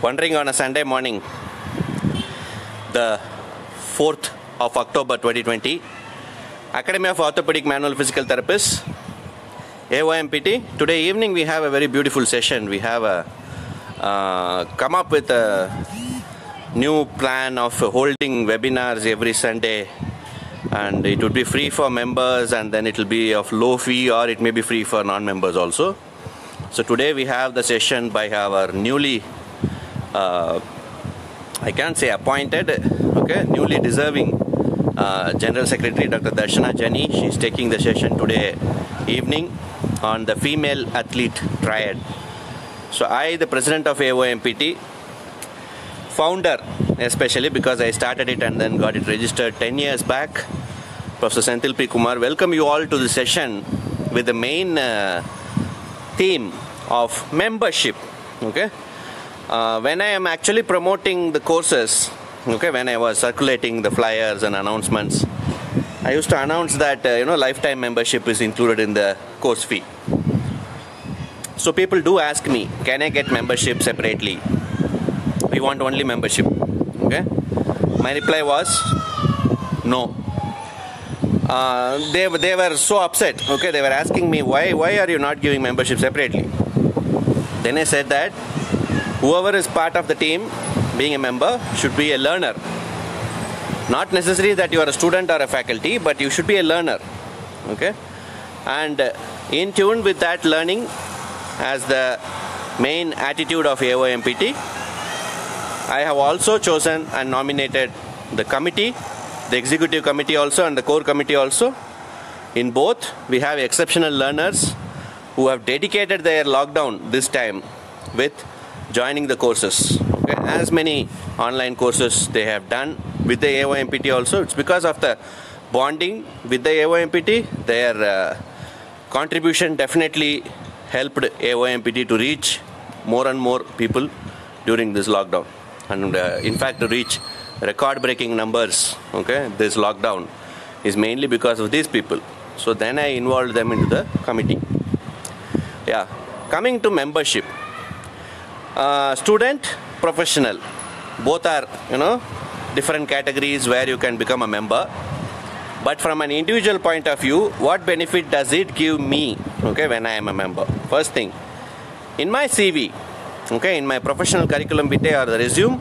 wondering on a Sunday morning, the 4th of October 2020, Academy of Orthopedic Manual Physical Therapists, AOMPT. Today evening we have a very beautiful session. We have come up with a new plan of holding webinars every Sunday, and it would be free for members, and then it will be of low fee, or it may be free for non-members also. So today we have the session by our newly I can't say appointed, newly deserving General Secretary Dr. Darshana Jani. She's taking the session today evening on the female athlete triad. So I, the president of AOMPT, founder especially because I started it and then got it registered 10 years back, Professor Senthil P. Kumar, welcome you all to the session with the main theme of membership. When I am actually promoting the courses, when I was circulating the flyers and announcements, I used to announce that lifetime membership is included in the course fee. So people do ask me, can I get membership separately? We want only membership. My reply was no. They were so upset. They were asking me, why are you not giving membership separately? Then I said that whoever is part of the team, being a member, should be a learner. Not necessary that you are a student or a faculty, but you should be a learner. And in tune with that learning as the main attitude of AOMPT, I have also chosen and nominated the committee, the executive committee also, and the core committee also. In both, we have exceptional learners who have dedicated their lockdown this time with joining the courses. As many online courses they have done with the AOMPT also. It's because of the bonding with the AOMPT. Their contribution definitely helped AOMPT to reach more and more people during this lockdown, and in fact to reach record-breaking numbers. This lockdown is mainly because of these people. So then I involved them into the committee. Coming to membership, student, professional, both are different categories where you can become a member. But from an individual point of view, what benefit does it give me when I am a member? First thing, in my CV, in my professional curriculum vitae or the resume,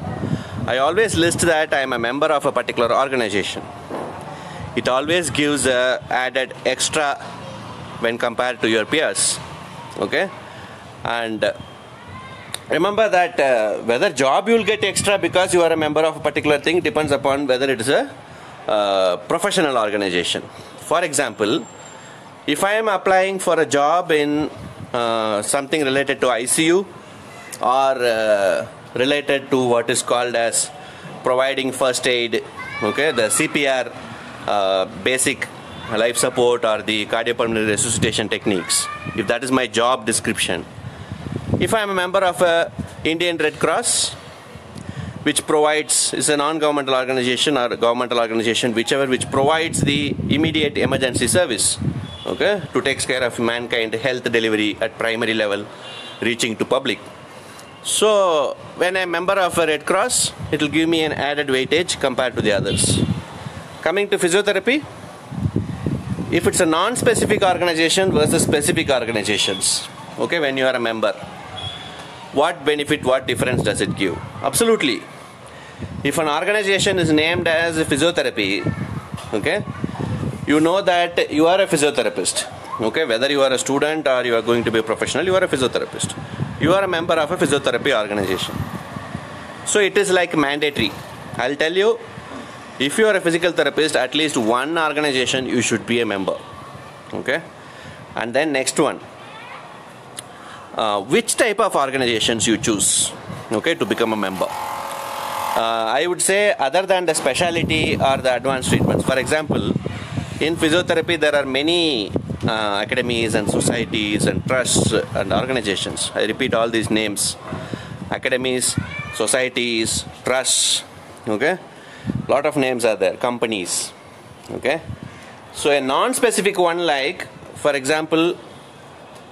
I always list that I am a member of a particular organization. It always gives a added extra when compared to your peers. And remember that whether job you will get extra because you are a member of a particular thing depends upon whether it is a professional organization. For example, if I am applying for a job in something related to ICU or related to what is called as providing first aid, the CPR, basic life support, or the cardiopulmonary resuscitation techniques, if that is my job description. If I am a member of a Indian Red Cross, which provides, is a non-governmental organization or a governmental organization, whichever, which provides the immediate emergency service, to take care of mankind health delivery at primary level, reaching to public. So when I am a member of a Red Cross, it will give me an added weightage compared to the others. Coming to physiotherapy, if it's a non-specific organization versus specific organizations, when you are a member, what benefit, what difference does it give? Absolutely. If an organization is named as a physiotherapy, you know that you are a physiotherapist. Whether you are a student or you are going to be a professional, you are a physiotherapist. You are a member of a physiotherapy organization. So it is like mandatory. I'll tell you, if you are a physical therapist, at least one organization you should be a member. And then next one, which type of organizations you choose to become a member. I would say, other than the specialty or the advanced treatments. For example, in physiotherapy there are many academies and societies and trusts and organizations. I repeat all these names: academies, societies, trusts. Lot of names are there, companies. So a non-specific one, like for example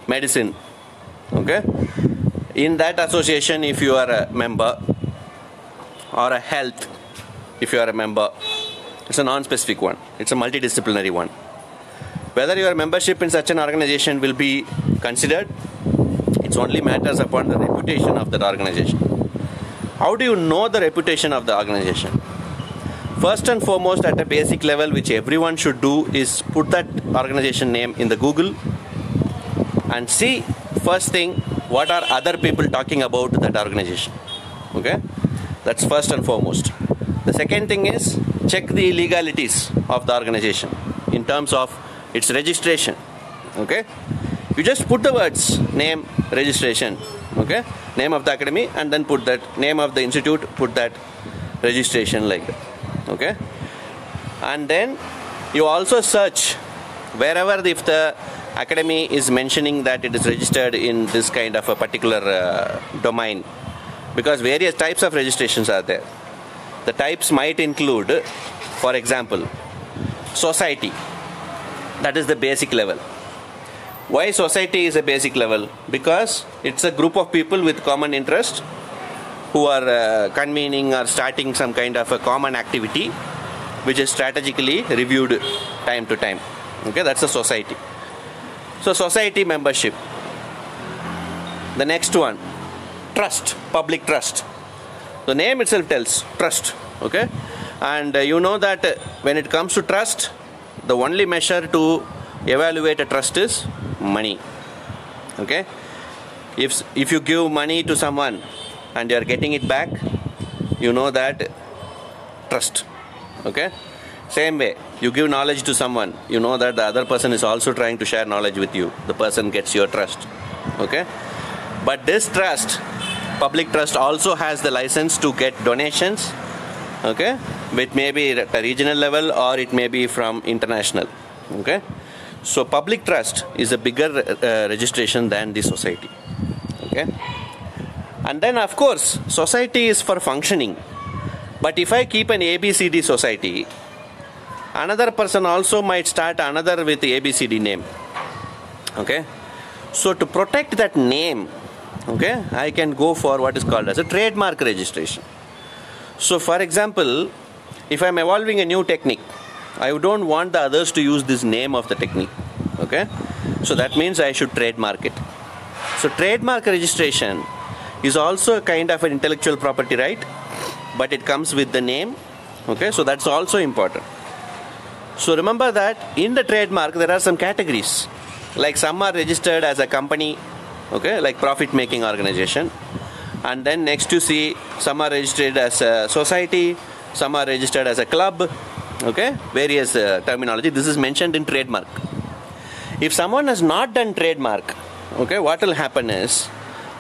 medicine. In that association, if you are a member, or a health, if you are a member, it's a non-specific one. It's a multidisciplinary one. Whether your membership in such an organization will be considered, it only matters upon the reputation of that organization. How do you know the reputation of the organization? First and foremost, at a basic level, which everyone should do, is put that organization name in the Google and see, first thing, what are other people talking about that organization. Okay, that's first and foremost. The second thing is, check the legalities of the organization in terms of its registration. Okay, you just put the words name, registration, okay, name of the academy, and then put that name of the institute, put that registration like that. Okay, and then you also search wherever, if the academy is mentioning that it is registered in this kind of a particular domain, because various types of registrations are there. The types might include, for example, society. That is the basic level. Why society is a basic level? Because it's a group of people with common interest who are convening or starting some kind of a common activity which is strategically reviewed time to time. Okay, that's a society. So society membership. The next one, trust, public trust. The name itself tells trust. Okay, and you know that when it comes to trust, the only measure to evaluate a trust is money. Okay, if you give money to someone and you are getting it back, you know that trust. Okay, same way, you give knowledge to someone, you know that the other person is also trying to share knowledge with you. The person gets your trust. Okay, but this trust, public trust, also has the license to get donations. Okay, which may be at a regional level or it may be from international. Okay, so public trust is a bigger registration than the society. Okay, and then of course society is for functioning. But if I keep an ABCD society, another person also might start another with the ABCD name. Okay, so to protect that name, okay, I can go for what is called as a trademark registration. So for example, if I'm evolving a new technique, I don't want the others to use this name of the technique. Okay, so that means I should trademark it. So trademark registration is also a kind of an intellectual property right, but it comes with the name. Okay, so that's also important. So remember that in the trademark there are some categories, like some are registered as a company, okay, like profit making organization, and then next you see some are registered as a society, some are registered as a club. Okay, various terminology. This is mentioned in trademark. If someone has not done trademark, okay, what will happen is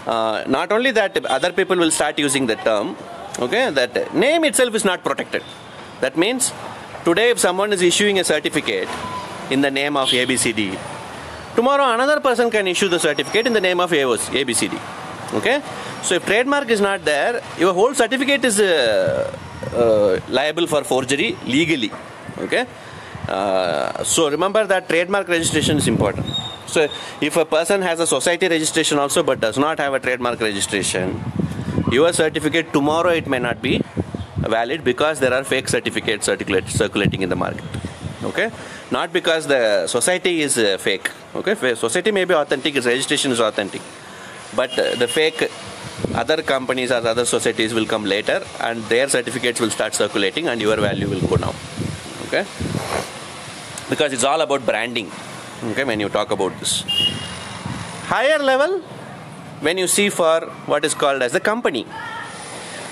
not only that other people will start using the term, okay, that name itself is not protected. That means today if someone is issuing a certificate in the name of ABCD, tomorrow another person can issue the certificate in the name of ABCD. Okay, so if trademark is not there, your whole certificate is liable for forgery legally. Okay, so remember that trademark registration is important. So if a person has a society registration also but does not have a trademark registration, your certificate tomorrow it may not be valid because there are fake certificates circulating in the market. Okay, not because the society is fake. Okay, society may be authentic, its registration is authentic, but the fake other companies or other societies will come later and their certificates will start circulating and your value will go down. Okay, because it's all about branding. Okay, when you talk about this higher level, when you see for what is called as the company.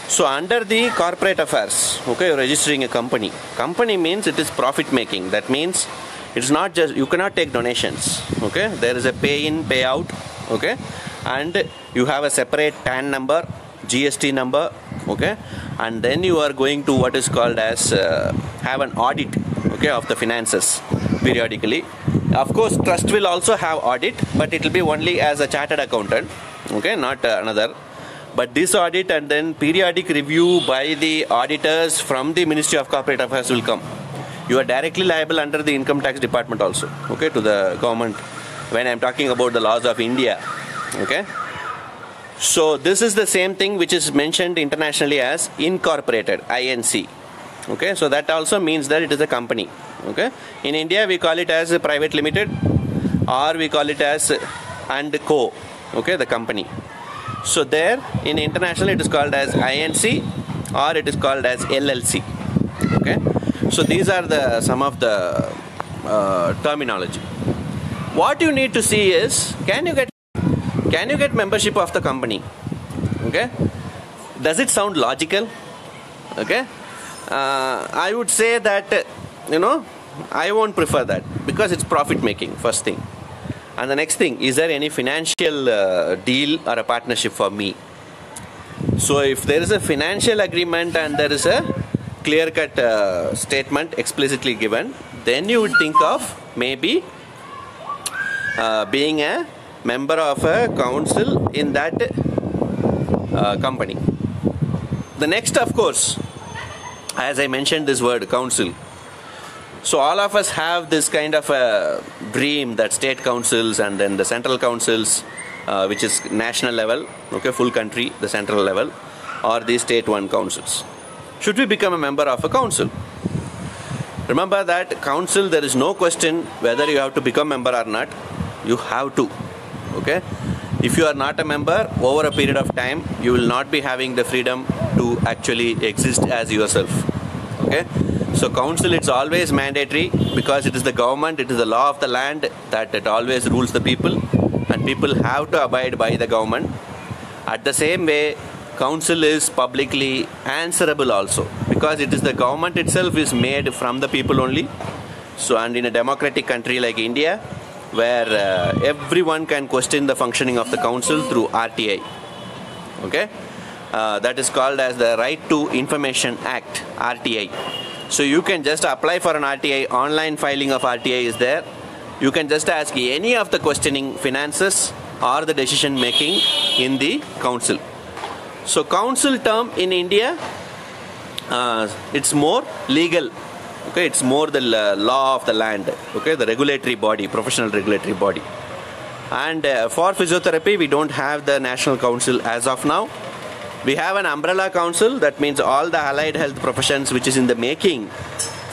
So under the corporate affairs, okay, you're registering a company. Company means it is profit making. That means it's not just, you cannot take donations. Okay, there is a pay in, pay out. Okay, and you have a separate PAN number, GST number. Okay, and then you are going to what is called as have an audit, okay, of the finances periodically. Of course trust will also have audit, but it will be only as a chartered accountant. Okay, not another. But this audit and then periodic review by the auditors from the Ministry of Corporate Affairs will come. You are directly liable under the income tax department also, okay, to the government when I am talking about the laws of India. Okay, So this is the same thing which is mentioned internationally as incorporated, INC. Okay, so that also means that it is a company. Okay, in India we call it as a private limited, or we call it as and co. Okay, the company. So there in international it is called as INC, or it is called as LLC. Okay, so these are the some of the terminology. What you need to see is, can you get membership of the company? Okay, does it sound logical? Okay, I would say that I won't prefer that, because it's profit making, first thing. And the next thing, is there any financial deal or a partnership for me? So if there is a financial agreement and there is a clear-cut statement explicitly given, then you would think of maybe being a member of a council in that company. The next, of course, as I mentioned this word, council. So all of us have this kind of a dream that state councils and then the central councils, which is national level, okay, full country, the central level, or the state one councils. Should we become a member of a council? Remember that council, there is no question whether you have to become a member or not. You have to. Okay? If you are not a member, over a period of time, you will not be having the freedom to actually exist as yourself. Okay? So council, it's always mandatory, because it is the government, it is the law of the land that it always rules the people, and people have to abide by the government. At the same way, council is publicly answerable also, because it is the government itself is made from the people only. So, and in a democratic country like India, where everyone can question the functioning of the council through RTI. Okay, that is called as the Right to Information Act, RTI. So you can just apply for an RTI. Online filing of RTI is there. You can just ask any of the questioning finances or the decision making in the council. So council term in India, it's more legal. Okay, it's more the law of the land. Okay, the regulatory body, professional regulatory body. And for physiotherapy, we don't have the national council as of now. We have an umbrella council, that means all the allied health professions, which is in the making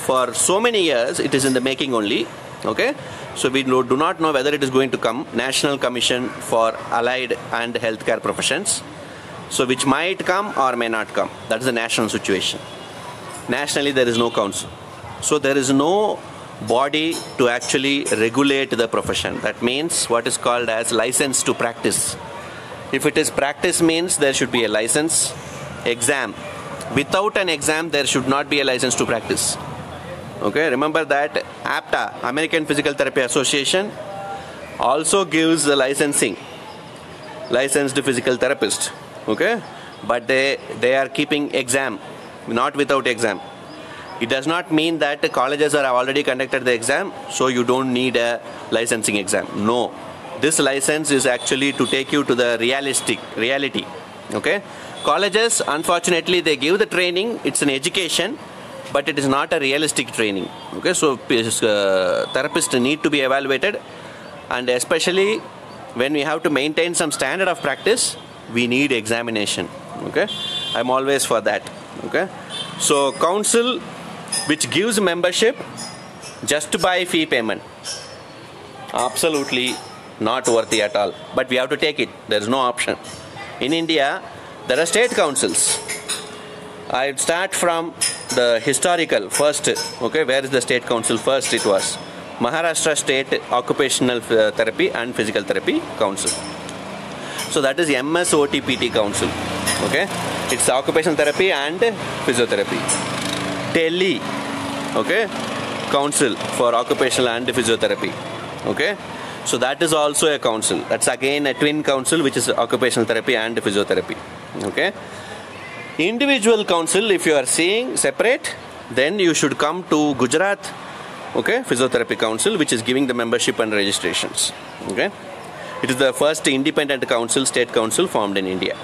for so many years. It is in the making only. Okay, so we do not know whether it is going to come, National Commission for Allied and Healthcare Professions. So which might come or may not come. That is the national situation. Nationally, there is no council. So there is no body to actually regulate the profession. That means what is called as license to practice. If it is practice, means there should be a license, exam. Without an exam, there should not be a license to practice. Okay, remember that APTA, American Physical Therapy Association, also gives the licensing, licensed physical therapist. Okay, but they are keeping exam, not without exam. It does not mean that the colleges have already conducted the exam, so you don't need a licensing exam. No, this license is actually to take you to the reality. Okay, colleges, unfortunately, they give the training. It's an education, but it is not a realistic training. Okay, so therapists need to be evaluated, and especially when we have to maintain some standard of practice, we need examination. Okay, I'm always for that. Okay, so council, which gives membership just by fee payment, absolutely not worthy at all, but we have to take it. There is no option. In India, there are state councils. I start from the historical first. Okay, where is the state council? First it was Maharashtra State Occupational Therapy and Physical Therapy Council. So that is MSOTPT Council. Okay, it's occupational therapy and physiotherapy. Delhi, okay, Council for Occupational and Physiotherapy. Okay, so that is also a council. That's again a twin council, which is occupational therapy and physiotherapy. Okay, individual council, if you are seeing separate, then you should come to Gujarat, okay, Physiotherapy Council, which is giving the membership and registrations. Okay, it is the first independent council, state council formed in India.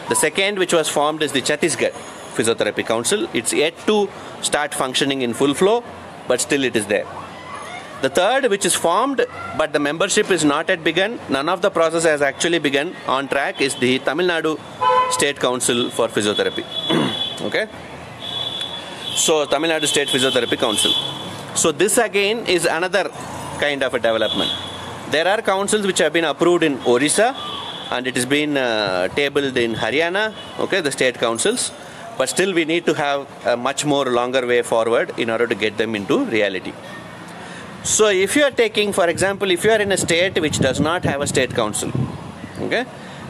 The second, which was formed, is the Chhattisgarh Physiotherapy Council. It's yet to start functioning in full flow, but still it is there. The third, which is formed, but the membership is not yet begun, none of the process has actually begun on track, is the Tamil Nadu State Council for Physiotherapy. Okay? So, Tamil Nadu State Physiotherapy Council. So, this again is another kind of a development. There are councils which have been approved in Orissa, and it has been tabled in Haryana, okay, the state councils. But still we need to have a much more longer way forward in order to get them into reality. So if you are taking, for example, if you are in a state which does not have a state council, okay,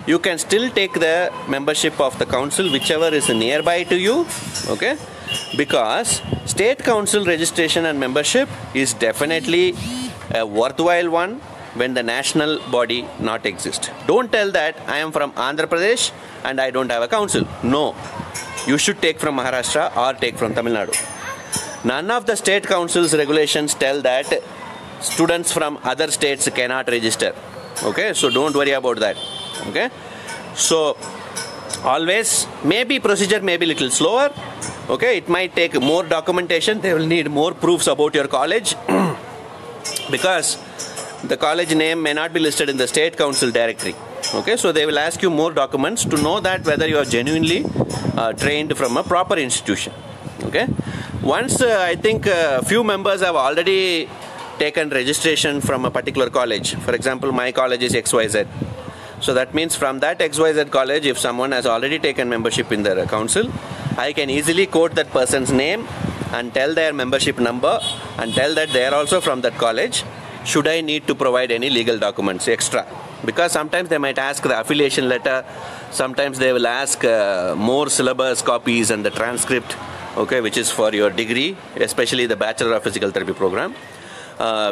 you can still take the membership of the council whichever is nearby to you, okay, because state council registration and membership is definitely a worthwhile one when the national body not exist. Don't tell that I am from Andhra Pradesh and I don't have a council. No, you should take from Maharashtra or take from Tamil Nadu. None of the state councils regulations tell that students from other states cannot register. Okay, so don't worry about that. Okay, so always, maybe procedure may be little slower. Okay, it might take more documentation. They will need more proofs about your college because the college name may not be listed in the state council directory. Okay, so they will ask you more documents to know that whether you are genuinely trained from a proper institution. Okay, once I think a few members have already taken registration from a particular college. For example, my college is XYZ. So that means from that XYZ college, if someone has already taken membership in their council, I can easily quote that person's name and tell their membership number and tell that they are also from that college. Should I need to provide any legal documents extra? Because sometimes they might ask the affiliation letter, sometimes they will ask more syllabus copies and the transcript, okay, which is for your degree, especially the Bachelor of Physical Therapy program,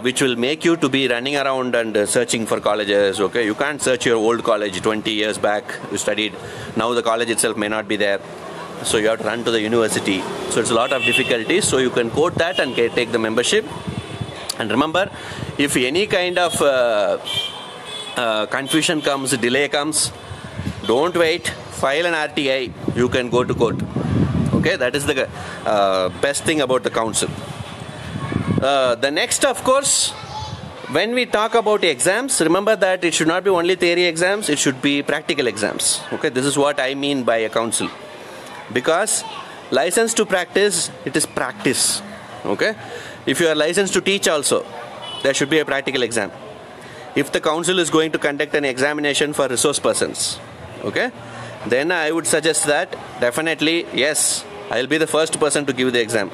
which will make you to be running around and searching for colleges. Okay, you can't search your old college 20 years back you studied. Now the college itself may not be there, so you have to run to the university. So it's a lot of difficulties. So you can quote that and take the membership. And remember, if any kind of confusion comes, delay comes, don't wait, file an RTI, you can go to court. Okay, that is the best thing about the council. The next, of course, when we talk about exams, remember that it should not be only theory exams, it should be practical exams. Okay, this is what I mean by a council. Because license to practice, it is practice. Okay, if you are licensed to teach also, there should be a practical exam. If the council is going to conduct an examination for resource persons, okay, then I would suggest that definitely, yes, I will be the first person to give the exam.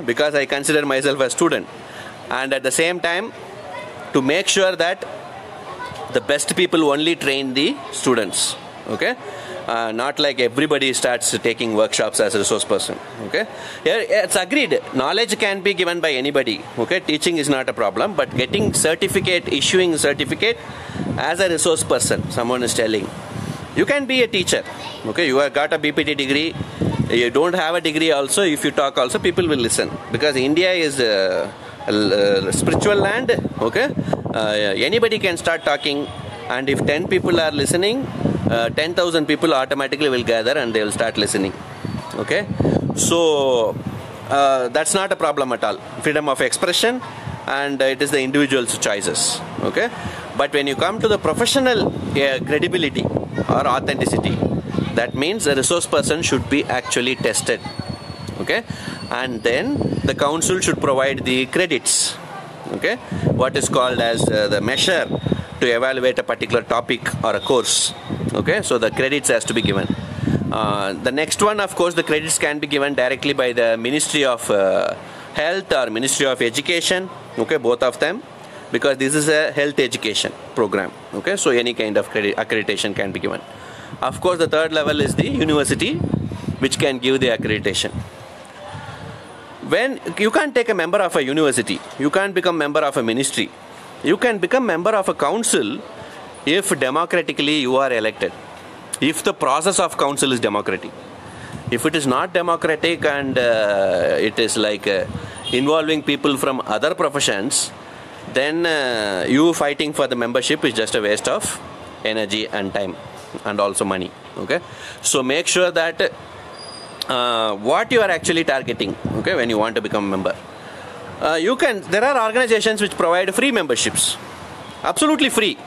Because I consider myself a student. And at the same time, to make sure that the best people only train the students. Okay, not like everybody starts taking workshops as a resource person. Okay, it's agreed, knowledge can be given by anybody. Okay, teaching is not a problem, but getting certificate, issuing certificate as a resource person, someone is telling, you can be a teacher. Okay, you have got a BPT degree, you don't have a degree also, if you talk also, people will listen, because India is a spiritual land. Okay, anybody can start talking, and if 10 people are listening, 10,000 people automatically will gather and they will start listening. Okay, so that's not a problem at all. Freedom of expression, and it is the individual's choices. Okay, but when you come to the professional credibility or authenticity, that means a resource person should be actually tested. Okay, and then the council should provide the credits. Okay, what is called as the measure to evaluate a particular topic or a course. Okay, so the credits has to be given. The next one, of course, the credits can be given directly by the Ministry of Health or Ministry of Education. Okay, both of them, because this is a health education program. Okay, so any kind of accreditation can be given. Of course, the third level is the university, which can give the accreditation. When you can't take a member of a university, you can't become member of a ministry. You can become member of a council if democratically you are elected. If the process of council is democratic. If it is not democratic and it is like involving people from other professions, then you fighting for the membership is just a waste of energy and time and also money. Okay, so make sure that what you are actually targeting, okay, when you want to become a member. there are organizations which provide free memberships, absolutely free.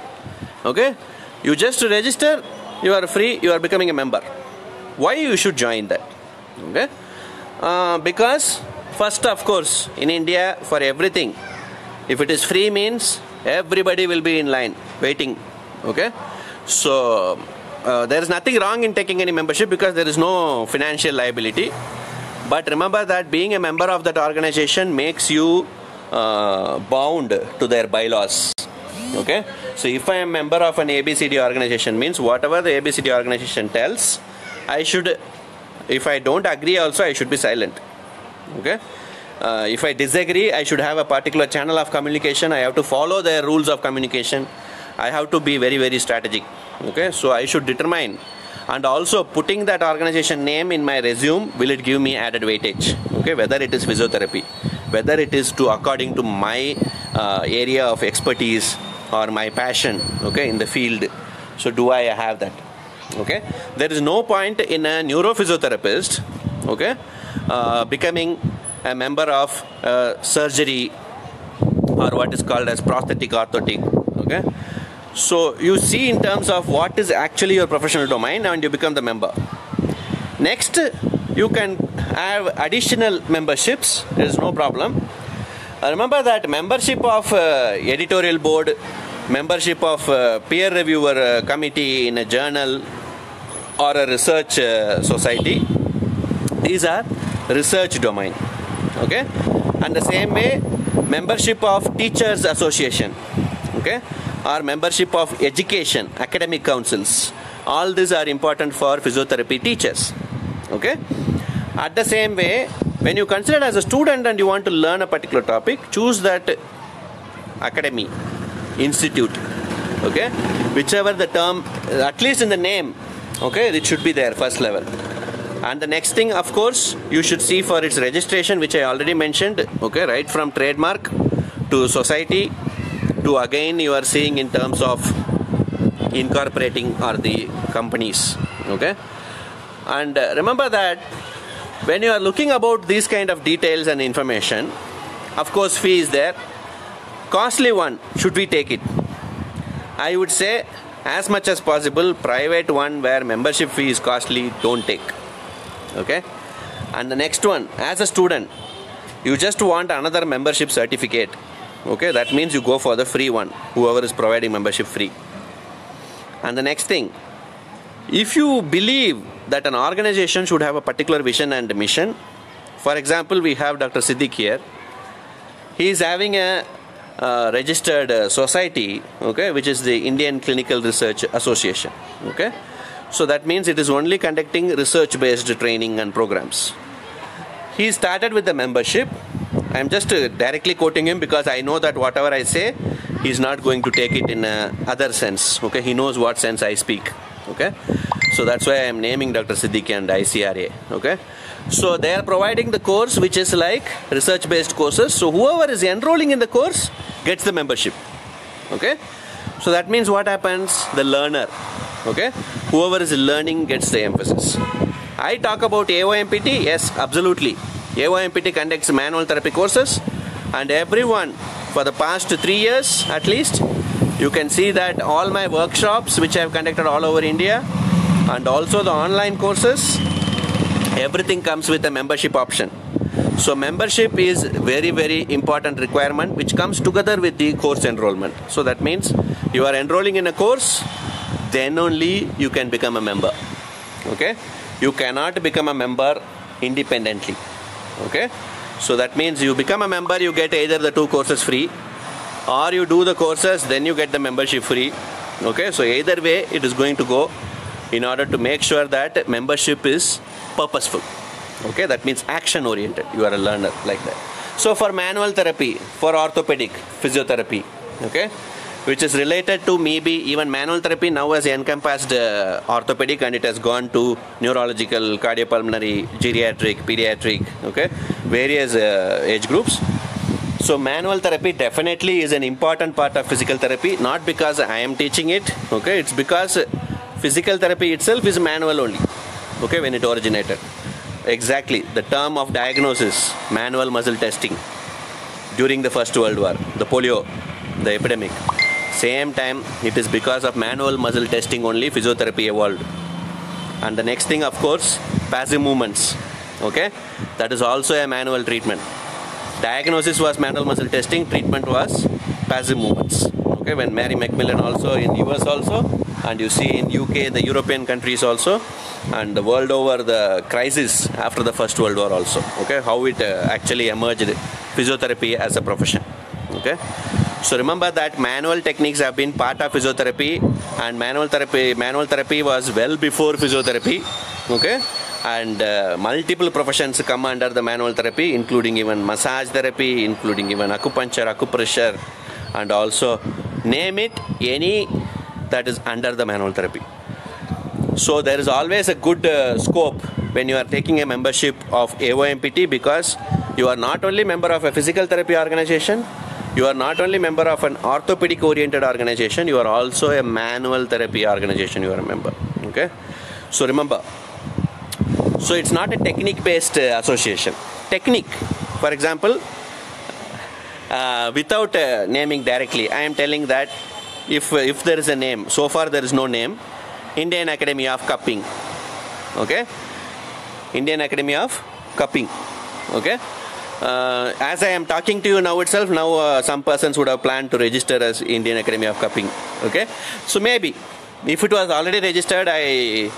Okay, you just register, you are free, you are becoming a member. Why you should join that? Okay, because first, of course, in India, for everything, if it is free means everybody will be in line waiting. Okay, so there is nothing wrong in taking any membership because there is no financial liability. But remember that being a member of that organization makes you bound to their bylaws. Okay, so if I am a member of an ABCD organization, means whatever the ABCD organization tells, I should, if I don't agree also, I should be silent. Okay, if I disagree, I should have a particular channel of communication. I have to follow their rules of communication. I have to be very, very strategic. Okay, so I should determine, and also putting that organization name in my resume, will it give me added weightage? Okay, whether it is physiotherapy, whether it is according to my area of expertise or my passion, okay, in the field. So do I have that? Okay, there is no point in a neurophysiotherapist, okay, becoming a member of surgery or what is called as prosthetic orthotic. Okay, so you see in terms of what is actually your professional domain and you become the member. Next, you can have additional memberships. There is no problem. Remember that membership of editorial board, membership of peer reviewer committee in a journal or a research society, these are research domain. Okay, and the same way membership of teachers association, okay, or membership of education academic councils, all these are important for physiotherapy teachers. Okay, at the same way, when you consider as a student and you want to learn a particular topic, choose that academy, institute, okay, whichever the term, at least in the name, okay, it should be there, first level. And the next thing, of course, you should see for its registration, which I already mentioned, okay, right from trademark to society to again you are seeing in terms of incorporating or the companies. Okay, and remember that when you are looking about these kind of details and information, of course fee is there. Costly one, should we take it? I would say as much as possible, private one where membership fee is costly, don't take. Okay, and the next one, as a student, you just want another membership certificate. Okay, that means you go for the free one, whoever is providing membership free. And the next thing, if you believe that an organization should have a particular vision and mission, for example, we have Dr. Siddiq here. He is having a registered society, okay, which is the Indian Clinical Research Association. Okay, so that means it is only conducting research-based training and programs. He started with the membership. I am just directly quoting him because I know that whatever I say, he is not going to take it in other sense. Okay, he knows what sense I speak. Okay, so that's why I am naming Dr. Siddiqui and ICRA. Okay, so they are providing the course which is like research-based courses. So whoever is enrolling in the course gets the membership. Okay, so that means what happens? The learner, okay, whoever is learning gets the emphasis. I talk about AOMPT. Yes, absolutely. AOMPT conducts manual therapy courses, and everyone for the past 3 years at least, you can see that all my workshops which I have conducted all over India and also the online courses, everything comes with a membership option. So membership is very, very important requirement which comes together with the course enrollment. So that means you are enrolling in a course, then only you can become a member. Okay, you cannot become a member independently. Okay, so that means you become a member, you get either the 2 courses free, or you do the courses, then you get the membership free. Okay, so either way it is going to go in order to make sure that membership is purposeful. Okay, that means action oriented. You are a learner like that. So for manual therapy, for orthopedic physiotherapy, okay, which is related to maybe even manual therapy now has encompassed orthopedic, and it has gone to neurological, cardiopulmonary, geriatric, pediatric, okay, various age groups. So manual therapy definitely is an important part of physical therapy, not because I am teaching it, okay, it's because physical therapy itself is manual only, okay, when it originated. Exactly, the term of diagnosis, manual muscle testing. during the First World War, the polio, the epidemic. Same time, it is because of manual muscle testing only physiotherapy evolved. And the next thing, of course, passive movements. Okay, that is also a manual treatment. Diagnosis was manual muscle testing, treatment was passive movements. Okay, when Mary Macmillan also in US also, and you see in UK, the European countries also, and the world over, the crisis after the First World War also. Okay, how it actually emerged, physiotherapy as a profession. Okay, so remember that manual techniques have been part of physiotherapy, and manual therapy was well before physiotherapy. Okay, and multiple professions come under the manual therapy, including even massage therapy, including even acupuncture, acupressure, and also name it, any that is under the manual therapy. So there is always a good scope when you are taking a membership of AOMPT, because you are not only member of a physical therapy organization, you are not only member of an orthopedic oriented organization, you are also a manual therapy organization, you are a member. Okay, so remember, so it's not a technique based association. Technique, for example, without naming directly, I am telling that if there is a name, so far there is no name, Indian Academy of Cupping. Okay, Indian Academy of Cupping. Okay, as I am talking to you now itself, now some persons would have planned to register as Indian Academy of Cupping. Okay, so maybe if it was already registered, I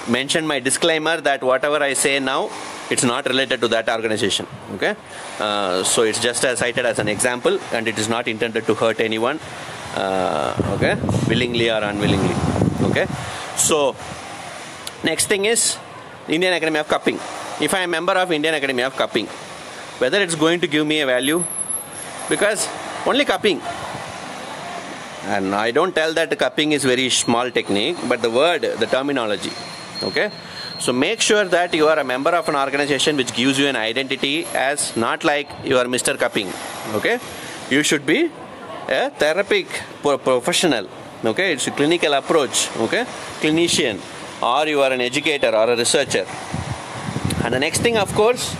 mentioned my disclaimer that whatever I say now, it's not related to that organization. Okay, so it's just cited as an example, and it is not intended to hurt anyone, okay, willingly or unwillingly. Okay, so next thing is Indian Academy of Cupping. If I am a member of Indian Academy of Cupping, whether it's going to give me a value, because only cupping, and I don't tell that cupping is very small technique, but the word, the terminology. Okay, so make sure that you are a member of an organization which gives you an identity as not like you are Mr. Cupping. Okay, you should be a therapeutic professional. Okay, it's a clinical approach. Okay, clinician, or you are an educator or a researcher. And the next thing, of course,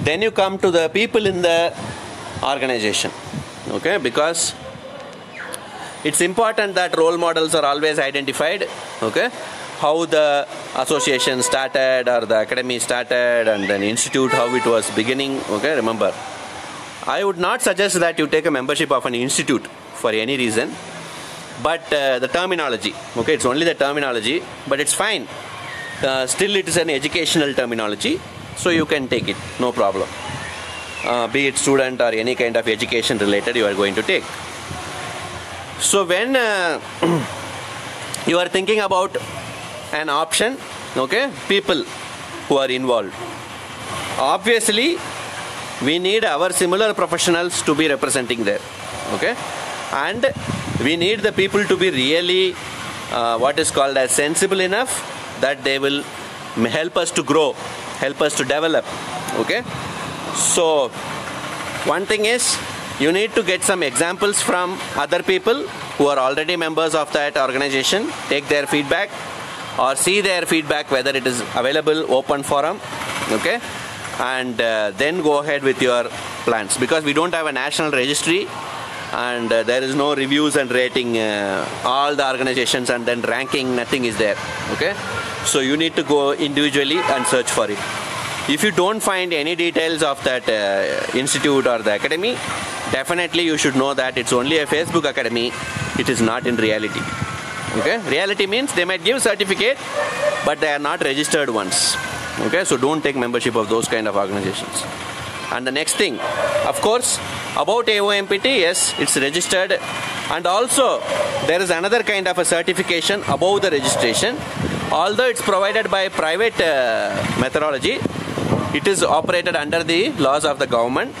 then you come to the people in the organization. Okay, because it's important that role models are always identified. Okay, how the association started or the academy started, and then institute, how it was beginning. Okay, remember, I would not suggest that you take a membership of an institute for any reason, but the terminology. Okay, it's only the terminology, but it's fine. Still it is an educational terminology, so you can take it, no problem. Be it student or any kind of education related you are going to take. So when you are thinking about an option, okay, people who are involved, obviously we need our similar professionals to be representing there. Okay, and we need the people to be really what is called as sensible enough that they will help us to grow, help us to develop. Okay, so one thing is you need to get some examples from other people who are already members of that organization, take their feedback or see their feedback whether it is available, open forum. Okay, and then go ahead with your plans, because we don't have a national registry, and there is no reviews and rating all the organizations and then ranking, nothing is there. Okay, so you need to go individually and search for it. If you don't find any details of that institute or the academy, definitely you should know that it's only a Facebook academy, it is not in reality. Okay, reality means they might give certificate, but they are not registered ones. Okay, so don't take membership of those kind of organizations. And the next thing, of course, about AOMPT, yes, it's registered, and also there is another kind of a certification above the registration. Although it's provided by private methodology, it is operated under the laws of the government.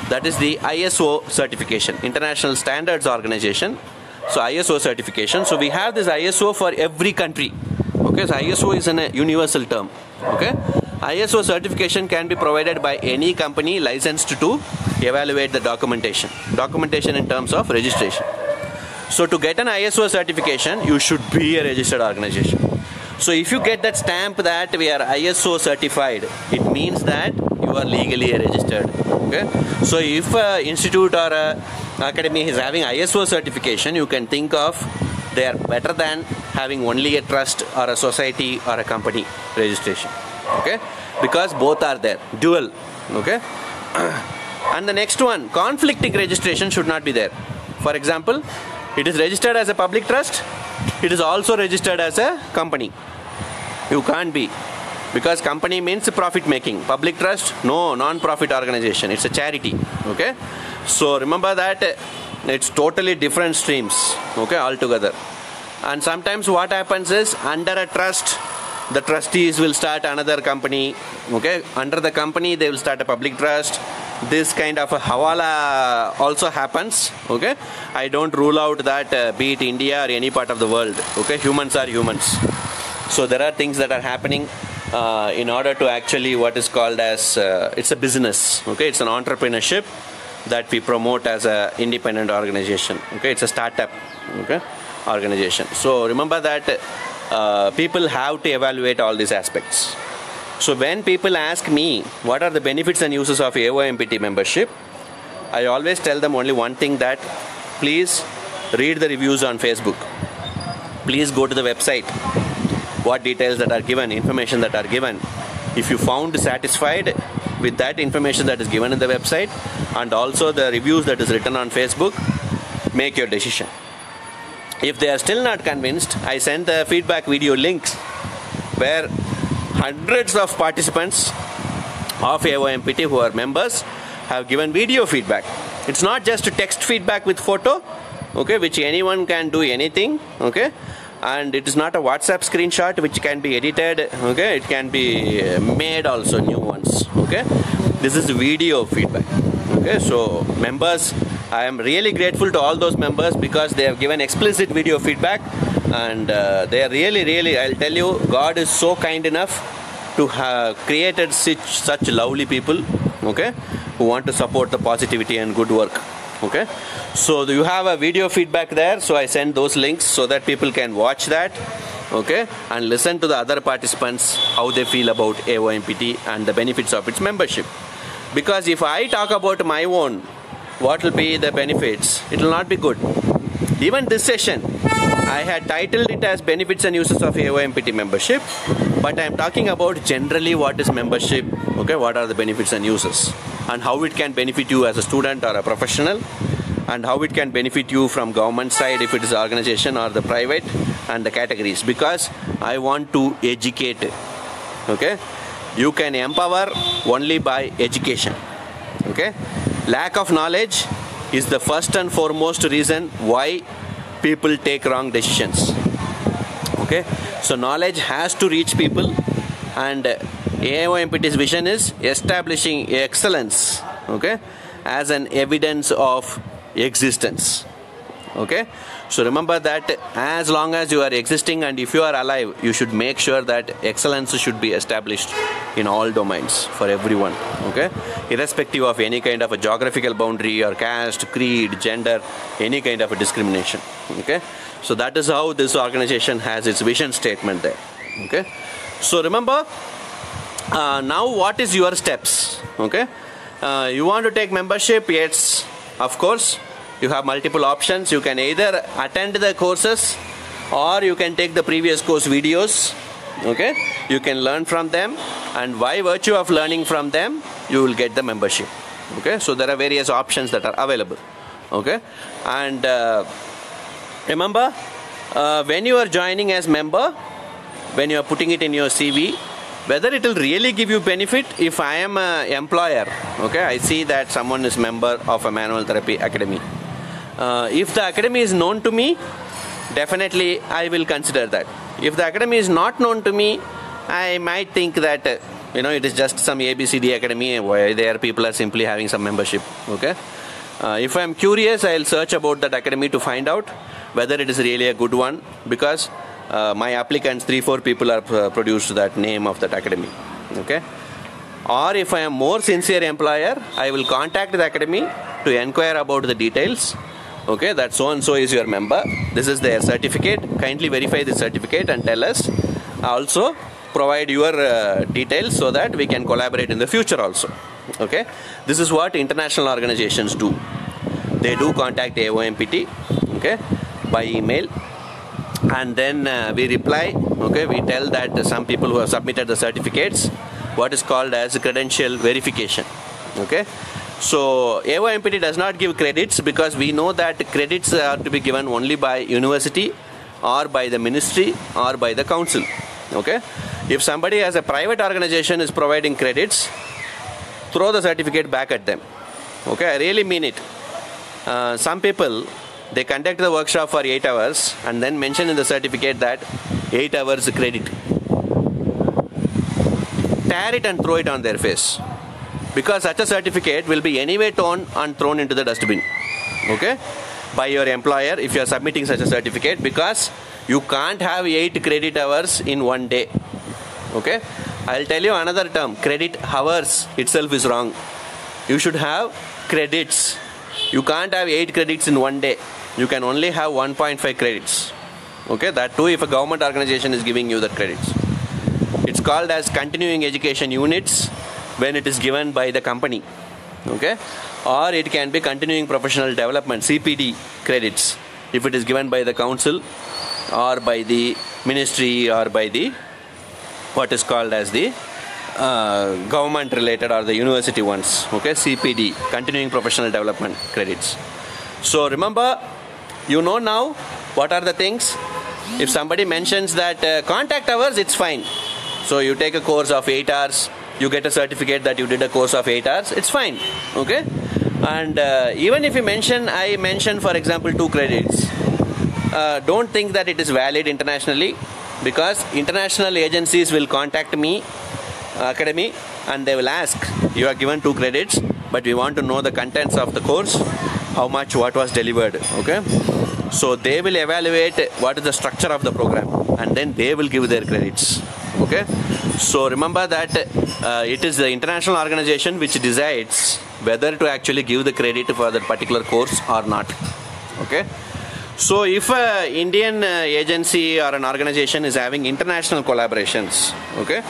That is the ISO certification, International Standards Organization. So ISO certification. So we have this ISO for every country. Okay, so ISO is a universal term. Okay, ISO certification can be provided by any company licensed to evaluate the documentation in terms of registration. So to get an ISO certification, you should be a registered organization. So if you get that stamp that we are ISO certified, it means that you you are legally registered. Okay, so if an institute or a academy is having ISO certification, you can think of they are better than having only a trust or a society or a company registration. Okay, because both are there, dual. Okay, and the next one, conflicting registration should not be there. For example, it is registered as a public trust, it is also registered as a company. You can't be, because company means profit making. Public trust, no, non-profit organization, it's a charity. Okay, so remember that it's totally different streams, okay, altogether. And sometimes what happens is, under a trust, the trustees will start another company. Okay, under the company they will start a public trust. This kind of a hawala also happens. Okay, I don't rule out that be it India or any part of the world. Okay, humans are humans, so there are things that are happening in order to actually what is called as it's a business. Okay, it's an entrepreneurship that we promote as a independent organization. Okay, it's a startup. Okay, organization. So remember that people have to evaluate all these aspects. So when people ask me what are the benefits and uses of AOMPT membership, I always tell them only one thing, that please read the reviews on Facebook. Please go to the website. What details that are given, information that are given. If you found satisfied with that information that is given in the website and also the reviews that is written on Facebook, make your decision. If they are still not convinced, I send the feedback video links where hundreds of participants of AOMPT who are members have given video feedback. It's not just text feedback with photo, okay, which anyone can do anything, okay, and it is not a WhatsApp screenshot which can be edited, okay, it can be made also new ones, okay. This is video feedback, okay. So members, I am really grateful to all those members because they have given explicit video feedback, and they are really, I'll tell you, God is so kind enough to have created such lovely people, okay, who want to support the positivity and good work. Okay, so you have a video feedback there, so I send those links so that people can watch that, okay, and listen to the other participants how they feel about AOMPT and the benefits of its membership. Because if I talk about my own, what will be the benefits, it will not be good. Even this session, I had titled it as benefits and uses of AOMPT membership, but I am talking about generally what is membership, okay, what are the benefits and uses, and how it can benefit you as a student or a professional, and how it can benefit you from government side if it is organization or the private, and the categories, because I want to educate, okay. You can empower only by education, okay. Lack of knowledge is the first and foremost reason why people take wrong decisions, okay. So knowledge has to reach people, and AOMPT's vision is establishing excellence, okay, as an evidence of existence, okay. So remember that as long as you are existing and if you are alive, you should make sure that excellence should be established in all domains for everyone, okay, irrespective of any kind of a geographical boundary or caste, creed, gender, any kind of a discrimination, okay. So that is how this organization has its vision statement there, okay. So remember, now what is your steps, okay. You want to take membership? Yes, of course. You have multiple options. You can either attend the courses or you can take the previous course videos, okay. You can learn from them, and by virtue of learning from them, you will get the membership, okay. So there are various options that are available, okay. And remember, when you are joining as member, when you are putting it in your CV, whether it will really give you benefit. If I am an employer, okay, I see that someone is member of a manual therapy academy. If the academy is known to me, definitely I will consider that. If the academy is not known to me, I might think that it is just some ABCD academy where there people are simply having some membership, okay. If I am curious, I will search about that academy to find out whether it is really a good one, because my applicants, 3-4 people are produced that name of that academy, okay. Or if I am more sincere employer, I will contact the academy to inquire about the details, okay, that so and so is your member, this is their certificate, kindly verify the certificate and tell us. Also, provide your details so that we can collaborate in the future also. Okay, this is what international organizations do. They do contact AOMPT, okay, by email, and then we reply. Okay, we tell that some people who have submitted the certificates, what is called as credential verification. Okay, so AOMPT does not give credits because we know that credits are to be given only by university or by the ministry or by the council. Okay, if somebody as a private organization is providing credits, throw the certificate back at them. Okay, I really mean it. Some people, they conduct the workshop for 8 hours and then mention in the certificate that 8 hours credit. Tear it and throw it on their face, because such a certificate will be anyway torn and thrown into the dustbin, okay, by your employer if you are submitting such a certificate, because you can't have 8 credit hours in one day. Okay, I'll tell you another term. Credit hours itself is wrong. You should have credits. You can't have 8 credits in one day. You can only have 1.5 credits. Okay, that too if a government organization is giving you the credits. It's called as continuing education units when it is given by the company. Okay, or it can be continuing professional development, CPD credits, if it is given by the council or by the ministry or by the what is called as the government related or the university ones. Okay, CPD, continuing professional development credits. So remember, you know now what are the things. If somebody mentions that contact hours, it's fine. So you take a course of 8 hours, you get a certificate that you did a course of 8 hours, it's fine. Okay, and even if you mention, I mention for example 2 credits, don't think that it is valid internationally, because international agencies will contact me, academy, and they will ask, you are given 2 credits, but we want to know the contents of the course, how much, what was delivered. Okay, so they will evaluate what is the structure of the program, and then they will give their credits. Okay, so remember that it is the international organization which decides whether to actually give the credit for that particular course or not. Okay, so if an Indian agency or an organization is having international collaborations, okay,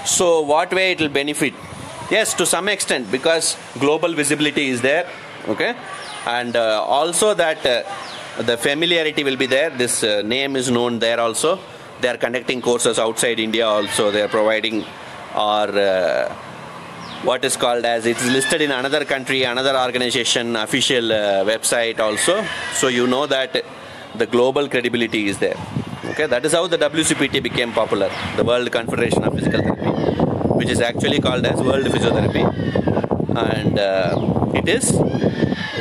so what way it will benefit? Yes, to some extent, because global visibility is there. Okay, and also that the familiarity will be there. This name is known there also. They are conducting courses outside India also. They are providing, or what is called as, it is listed in another country, another organization official website also. So you know that the global credibility is there. Okay, that is how the WCPT became popular, the World Confederation of Physical Therapy, which is actually called as World Physiotherapy, and it is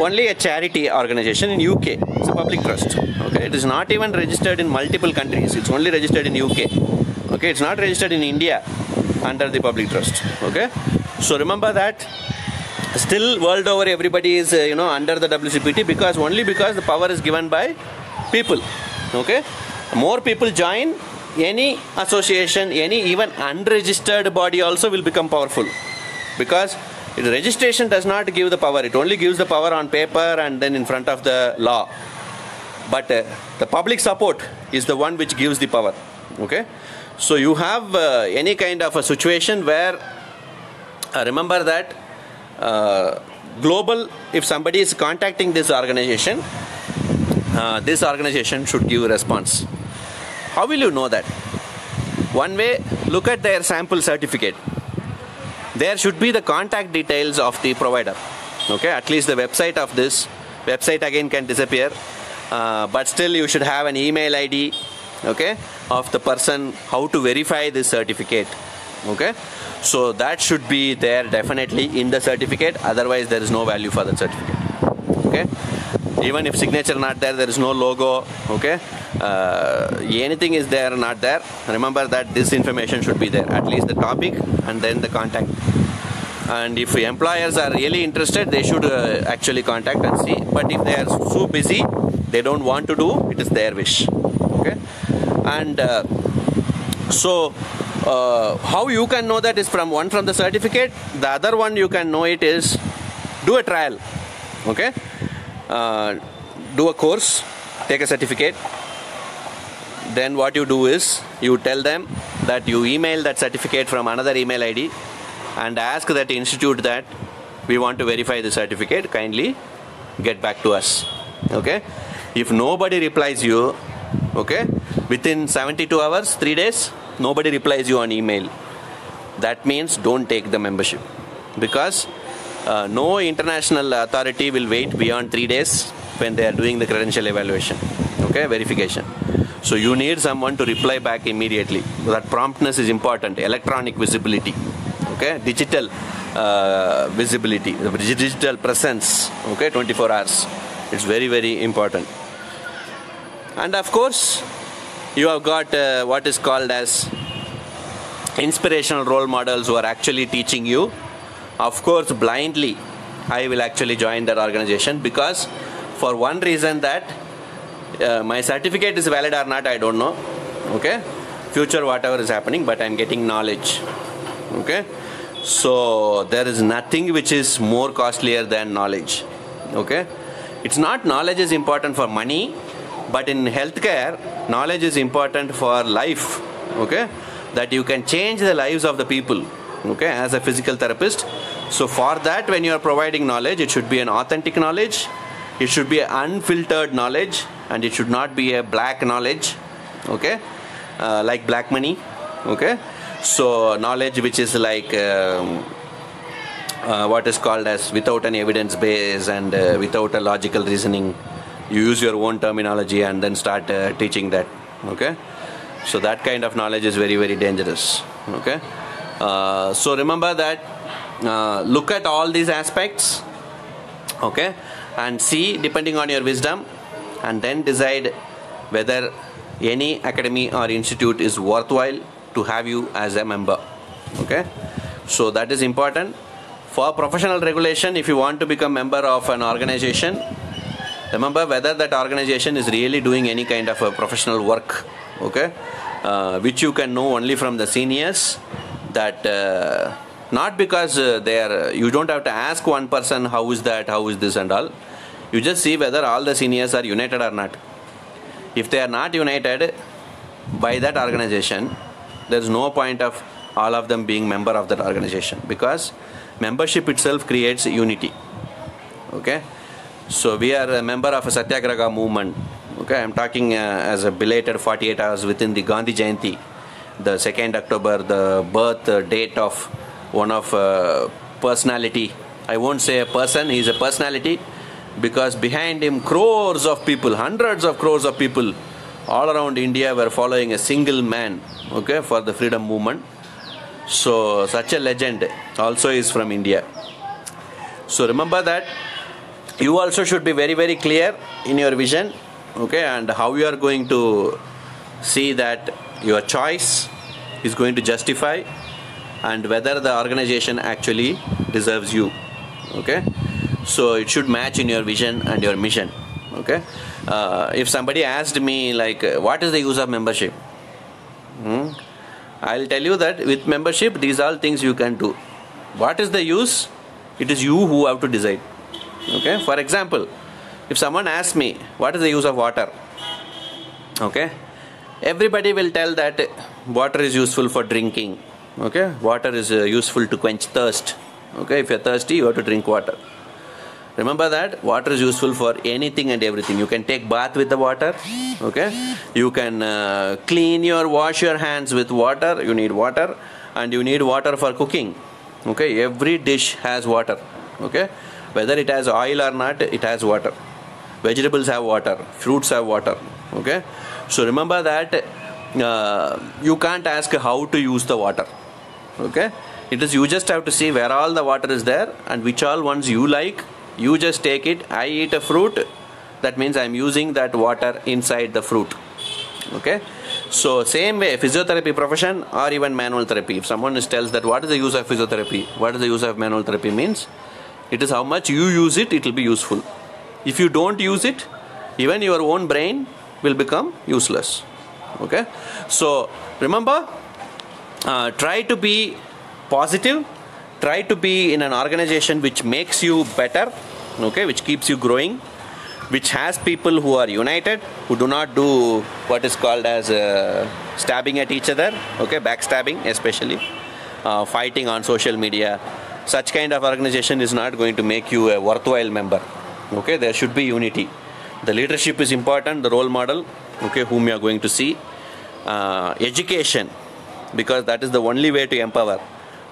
only a charity organization in UK. It's a public trust. Okay, it is not even registered in multiple countries. It's only registered in UK. Okay, it's not registered in India under the public trust. Okay, so remember that. Still, world over, everybody is under the WCPT, because the power is given by people. Okay, more people join, any association, any even unregistered body also will become powerful, because the registration does not give the power. It only gives the power on paper and then in front of the law. But the public support is the one which gives the power. Okay, so you have any kind of a situation where remember that global, if somebody is contacting this organization should give a response. How will you know that? One way, look at their sample certificate. There should be the contact details of the provider. Okay, at least the website of this website again can disappear, but still you should have an email ID, okay, of the person, how to verify this certificate. Okay, so that should be there definitely in the certificate, otherwise there is no value for that certificate. Okay, even if signature not there, there is no logo. Okay, anything is there or not there, remember that this information should be there, at least the topic and then the contact. And if employers are really interested, they should actually contact and see. But if they are so busy, they don't want to do, it is their wish. Okay, and so how you can know that is from the certificate. The other one you can know it is do a trial. Okay, do a course, take a certificate, then what you do is you tell them that you email that certificate from another email ID and ask that institute that we want to verify the certificate, kindly get back to us. Okay, if nobody replies you, okay, within 72 hours, 3 days, nobody replies you on email, that means don't take the membership, because no international authority will wait beyond 3 days when they are doing the credential evaluation, okay, verification. So you need someone to reply back immediately. That promptness is important. Electronic visibility, okay, digital visibility, digital presence, okay, 24 hours. It's very, very important. And of course, you have got what is called as inspirational role models who are actually teaching you. Of course, blindly, I will actually join that organization, because for one reason that my certificate is valid or not, I don't know. Okay, future whatever is happening, but I'm getting knowledge. Okay, so there is nothing which is more costlier than knowledge. Okay, it's not knowledge is important for money, but in healthcare, knowledge is important for life. Okay, that you can change the lives of the people. Okay, as a physical therapist. So for that, when you are providing knowledge, it should be an authentic knowledge, it should be an unfiltered knowledge, and it should not be a black knowledge, okay, like black money. Okay, so knowledge which is like what is called as without an evidence base and without a logical reasoning. You use your own terminology and then start teaching that. Okay, so that kind of knowledge is very, very dangerous. Okay, so remember that, look at all these aspects, okay, and see depending on your wisdom, and then decide whether any academy or institute is worthwhile to have you as a member. Okay, so that is important. For professional regulation, if you want to become member of an organization, remember whether that organization is really doing any kind of a professional work, okay, which you can know only from the seniors. That not because they are, you don't have to ask one person how is that, how is this and all. You just see whether all the seniors are united or not. If they are not united by that organization, there is no point of all of them being member of that organization, because membership itself creates unity. Okay, so we are a member of a Satyagraha movement. Okay, I am talking as a belated 48 hours within the Gandhi Jayanti, the 2nd October, the birth date of one of personality. I won't say a person, he is a personality, because behind him crores of people, hundreds of crores of people all around India were following a single man, okay, for the freedom movement. So such a legend also is from India. So remember that you also should be very, very clear in your vision, okay, and how you are going to see that your choice is going to justify, and whether the organization actually deserves you. Okay, so it should match in your vision and your mission. Okay, if somebody asked me like what is the use of membership, I'll tell you that with membership these are all things you can do. What is the use? It is you who have to decide. Okay, for example, if someone asks me what is the use of water, okay, everybody will tell that water is useful for drinking. Okay, water is useful to quench thirst. Okay, if you're thirsty, you have to drink water. Remember that water is useful for anything and everything. You can take bath with the water. Okay, you can wash your hands with water. You need water, and you need water for cooking. Okay, every dish has water. Okay, whether it has oil or not, it has water. Vegetables have water, fruits have water. Okay, so remember that you can't ask how to use the water. Okay, it is you just have to see where all the water is there and which all ones you like. You just take it. I eat a fruit, that means I am using that water inside the fruit. Okay, so same way physiotherapy profession or even manual therapy. If someone tells that what is the use of physiotherapy, what is the use of manual therapy, means it is how much you use it, it will be useful. If you don't use it, even your own brain will become useless. Okay, so remember, try to be positive, try to be in an organization which makes you better, okay, which keeps you growing. which has people who are united, who do not do what is called as stabbing at each other, okay, backstabbing especially, fighting on social media. Such kind of organization is not going to make you a worthwhile member. Okay, there should be unity. The leadership is important, the role model, okay, whom you are going to see. Education, because that is the only way to empower.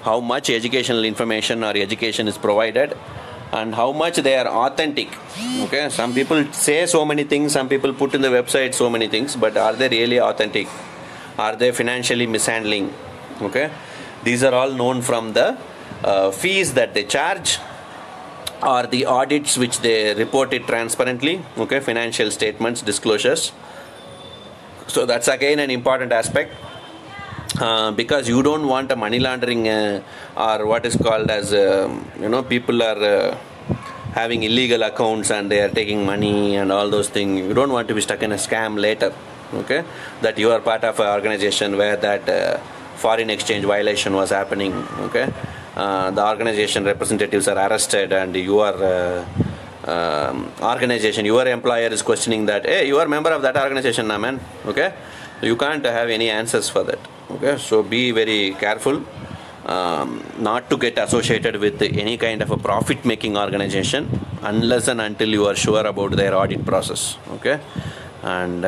How much educational information or education is provided, and how much they are authentic. Okay, some people say so many things, some people put in the website so many things, but are they really authentic? Are they financially mishandling? Okay, these are all known from the fees that they charge, or the audits which they report it transparently. Okay, financial statements, disclosures. So that's again an important aspect, because you don't want a money laundering or what is called as people are having illegal accounts and they are taking money and all those things. You don't want to be stuck in a scam later. Okay, that you are part of an organization where that foreign exchange violation was happening. Okay, the organization representatives are arrested and your organization, your employer is questioning that, hey, you are a member of that organization now, man. Okay, you can't have any answers for that. Okay, so be very careful not to get associated with any kind of a profit-making organization unless and until you are sure about their audit process. Okay, and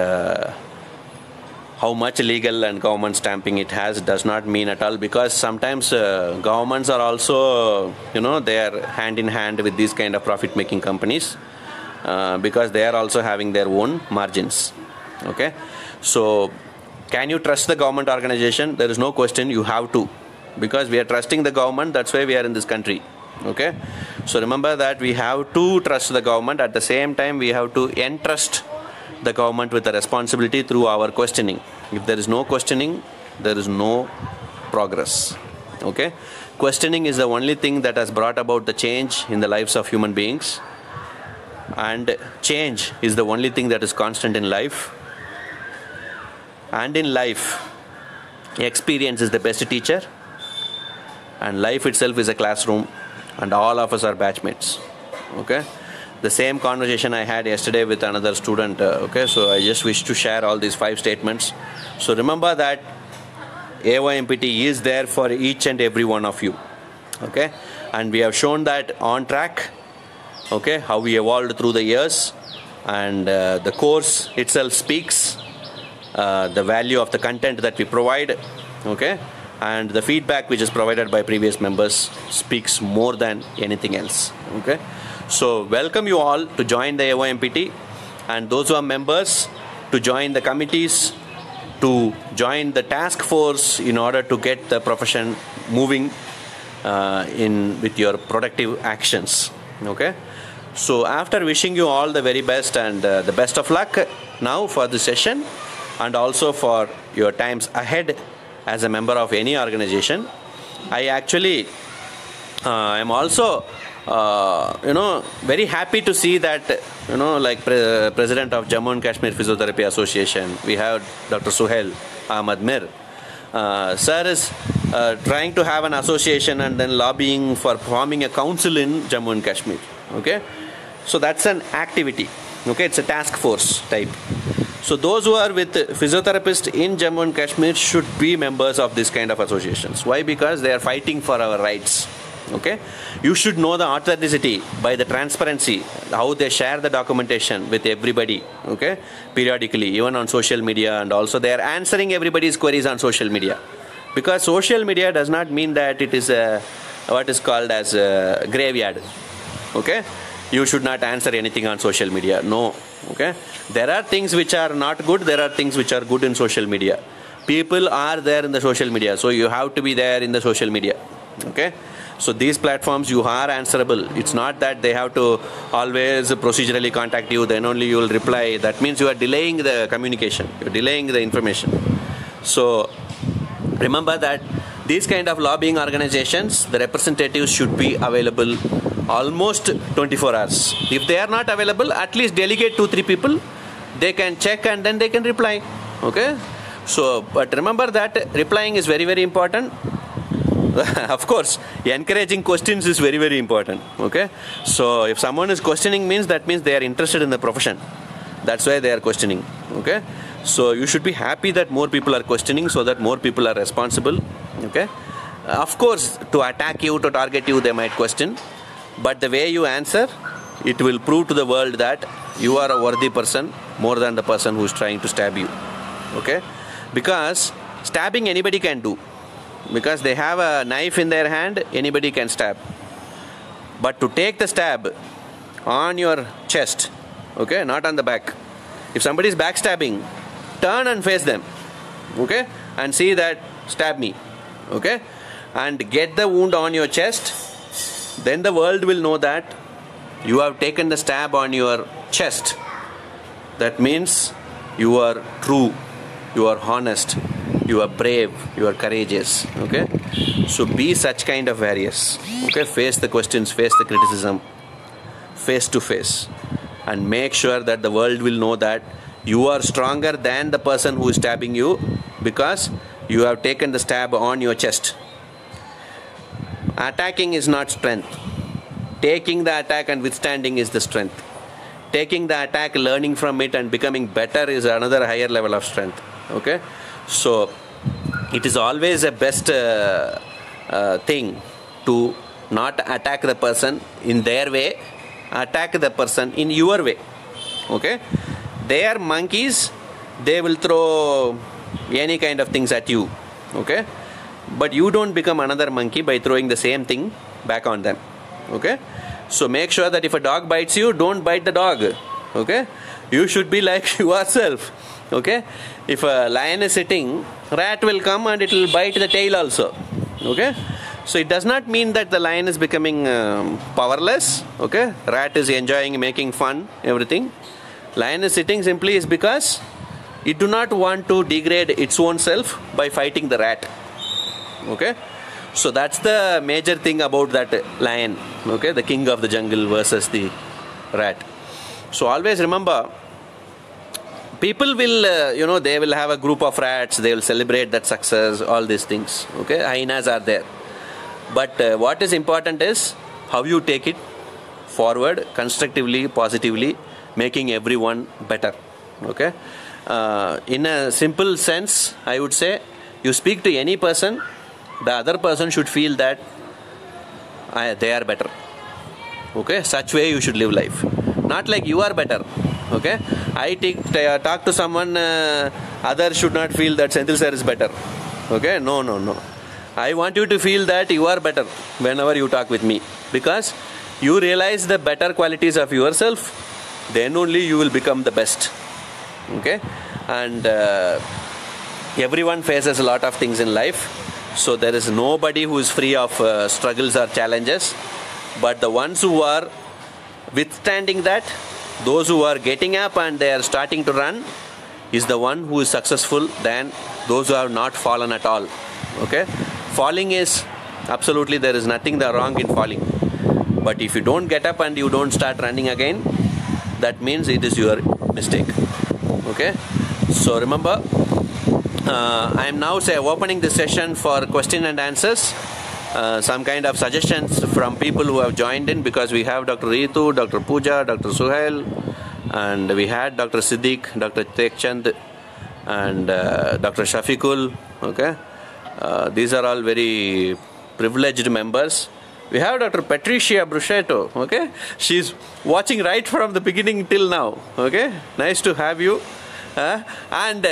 how much legal and government stamping it has does not mean at all, because sometimes governments are also, they are hand in hand with these kind of profit-making companies, because they are also having their own margins. Okay, so can you trust the government organization? There is no question, you have to, because we are trusting the government, that's why we are in this country. Okay, so remember that we have to trust the government. At the same time, we have to entrust the government with the responsibility through our questioning. If there is no questioning, there is no progress. Okay, questioning is the only thing that has brought about the change in the lives of human beings, and change is the only thing that is constant in life. And in life, experience is the best teacher, and life itself is a classroom, and all of us are batchmates. Okay, the same conversation I had yesterday with another student. Okay, so I just wish to share all these 5 statements. So remember that AYMPT is there for each and every one of you. Okay, and we have shown that on track. Okay, how we evolved through the years, and the course itself speaks. The value of the content that we provide, okay, and the feedback which is provided by previous members speaks more than anything else. Okay, so welcome you all to join the AYMPT, and those who are members to join the committees, to join the task force in order to get the profession moving in with your productive actions. Okay, so after wishing you all the very best and the best of luck now for the session, and also for your times ahead as a member of any organization, I actually am also very happy to see that like President of Jammu and Kashmir Physiotherapy Association, we have Dr. Suhail Ahmad Mir. Sir is trying to have an association and then lobbying for forming a council in Jammu and Kashmir. Okay, so that's an activity. Okay, it's a task force type. So those who are with physiotherapists in Jammu and Kashmir should be members of this kind of associations. Why? Because they are fighting for our rights. Okay, you should know the authenticity by the transparency, how they share the documentation with everybody. Okay, periodically, even on social media, and also they are answering everybody's queries on social media. Because social media does not mean that it is what is called as a graveyard. Okay, you should not answer anything on social media. No. Okay, there are things which are not good, there are things which are good in social media. People are there in the social media, so you have to be there in the social media. Okay, so these platforms you are answerable. It's not that they have to always procedurally contact you, then only you will reply. That means you are delaying the communication, you're delaying the information. So remember that these kind of lobbying organizations, the representatives should be available almost 24 hours. If they are not available, at least delegate 2-3 people. They can check and then they can reply. Okay, so but remember that replying is very, very important. Of course, encouraging questions is very, very important. Okay, so if someone is questioning that means they are interested in the profession. That's why they are questioning. Okay, so you should be happy that more people are questioning, so that more people are responsible. Okay, of course, to attack you, to target you, they might question, but the way you answer, it will prove to the world that you are a worthy person more than the person who is trying to stab you. Okay, because stabbing anybody can do. Because they have a knife in their hand, anybody can stab. But to take the stab on your chest, okay, not on the back. If somebody is backstabbing, turn and face them, okay, and see that stab me, okay, and get the wound on your chest. Then the world will know that you have taken the stab on your chest. That means you are true, you are honest, you are brave, you are courageous. Okay, so be such kind of warriors. Okay, face the questions, face the criticism, face to face, and make sure that the world will know that you are stronger than the person who is stabbing you, because you have taken the stab on your chest. Attacking is not strength. Taking the attack and withstanding is the strength. Taking the attack, learning from it and becoming better is another higher level of strength. Okay, so it is always a best thing to not attack the person in their way, attack the person in your way. Okay, they are monkeys, they will throw any kind of things at you. Okay, but you don't become another monkey by throwing the same thing back on them. Okay, so make sure that if a dog bites you, don't bite the dog. Okay, you should be like yourself. Okay, if a lion is sitting, rat will come and it will bite the tail also. Okay, so it does not mean that the lion is becoming powerless. Okay, rat is enjoying, making fun, everything. Lion is sitting simply is because it do not want to degrade its own self by fighting the rat. Okay, so that's the major thing about that lion. Okay, the king of the jungle versus the rat. So always remember, people will, they will have a group of rats, they will celebrate that success, all these things. Okay, hyenas are there. But what is important is how you take it forward, constructively, positively, making everyone better. Okay, in a simple sense, I would say, you speak to any person, the other person should feel that they are better. Okay, such way you should live life. Not like you are better. Okay, I talk to someone, others should not feel that Senthil sir is better. Okay, no. I want you to feel that you are better whenever you talk with me, because you realize the better qualities of yourself, then only you will become the best. Okay, and everyone faces a lot of things in life, so there is nobody who is free of struggles or challenges, but the ones who are withstanding that, those who are getting up and they are starting to run, is the one who is successful than those who have not fallen at all. Okay, falling is absolutely, there is nothing wrong in falling, but if you don't get up and you don't start running again, that means it is your mistake. Okay, so remember, I am now opening this session for question and answers. Some kind of suggestions from people who have joined in, because we have Dr. Ritu, Dr. Pooja, Dr. Suhail, and we had Dr. Siddiq, Dr. Tekchand, and Dr. Shafiqul. Okay, these are all very privileged members. We have Dr. Patricia Bruschetto. Okay, she's watching right from the beginning till now. Okay, nice to have you. And